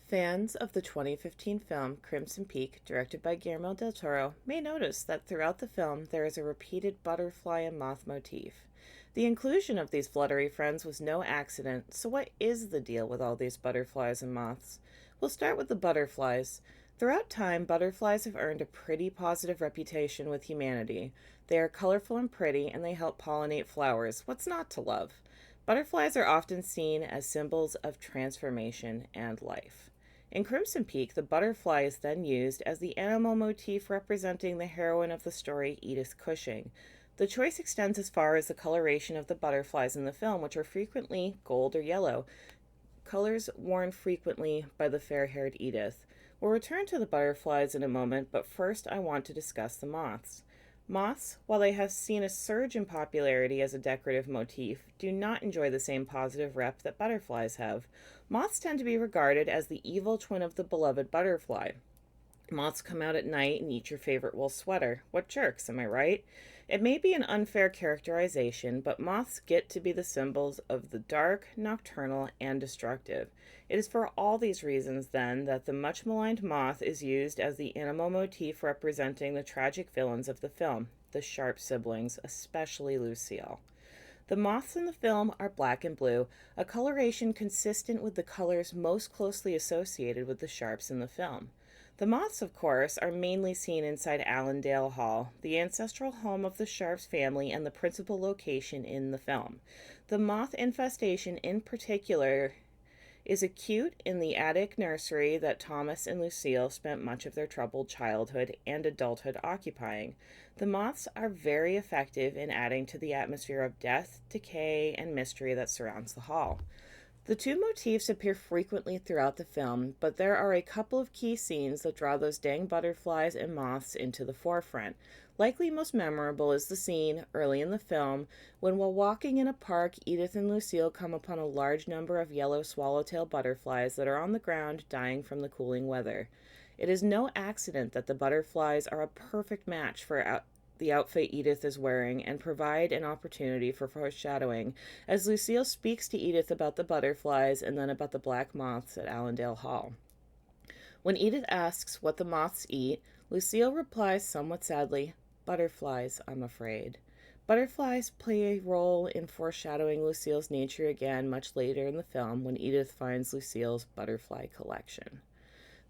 Fans of the 2015 film Crimson Peak, directed by Guillermo del Toro, may notice that throughout the film there is a repeated butterfly and moth motif. The inclusion of these fluttery friends was no accident, so what is the deal with all these butterflies and moths? We'll start with the butterflies. Throughout time, butterflies have earned a pretty positive reputation with humanity. They are colorful and pretty, and they help pollinate flowers. What's not to love? Butterflies are often seen as symbols of transformation and life. In Crimson Peak, the butterfly is then used as the animal motif representing the heroine of the story, Edith Cushing. The choice extends as far as the coloration of the butterflies in the film, which are frequently gold or yellow, colors worn frequently by the fair haired Edith. We'll return to the butterflies in a moment, but first I want to discuss the moths. Moths, while they have seen a surge in popularity as a decorative motif, do not enjoy the same positive rep that butterflies have. Moths tend to be regarded as the evil twin of the beloved butterfly. Moths come out at night and eat your favorite wool sweater. What jerks, am I right? It may be an unfair characterization, but moths get to be the symbols of the dark, nocturnal, and destructive. It is for all these reasons, then, that the much maligned moth is used as the animal motif representing the tragic villains of the film, the Sharpe siblings, especially Lucille. The moths in the film are black and blue, a coloration consistent with the colors most closely associated with the Sharpes in the film. The moths, of course, are mainly seen inside Allendale Hall, the ancestral home of the Sharpes family and the principal location in the film. The moth infestation in particular is acute in the attic nursery that Thomas and Lucille spent much of their troubled childhood and adulthood occupying. The moths are very effective in adding to the atmosphere of death, decay, and mystery that surrounds the hall. The two motifs appear frequently throughout the film, but there are a couple of key scenes that draw those dang butterflies and moths into the forefront. Likely most memorable is the scene, early in the film, when while walking in a park, Edith and Lucille come upon a large number of yellow swallowtail butterflies that are on the ground dying from the cooling weather. It is no accident that the butterflies are a perfect match for the outfit Edith is wearing and provide an opportunity for foreshadowing as Lucille speaks to Edith about the butterflies and then about the black moths at Allendale Hall. When Edith asks what the moths eat, Lucille replies somewhat sadly, "Butterflies, I'm afraid." Butterflies play a role in foreshadowing Lucille's nature again much later in the film when Edith finds Lucille's butterfly collection.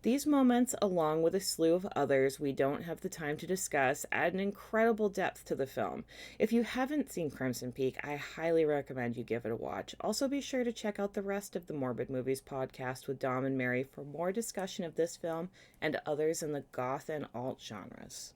These moments, along with a slew of others we don't have the time to discuss, add an incredible depth to the film. If you haven't seen Crimson Peak, I highly recommend you give it a watch. Also, be sure to check out the rest of the Morbid Movies podcast with Dom and Mary for more discussion of this film and others in the goth and alt genres.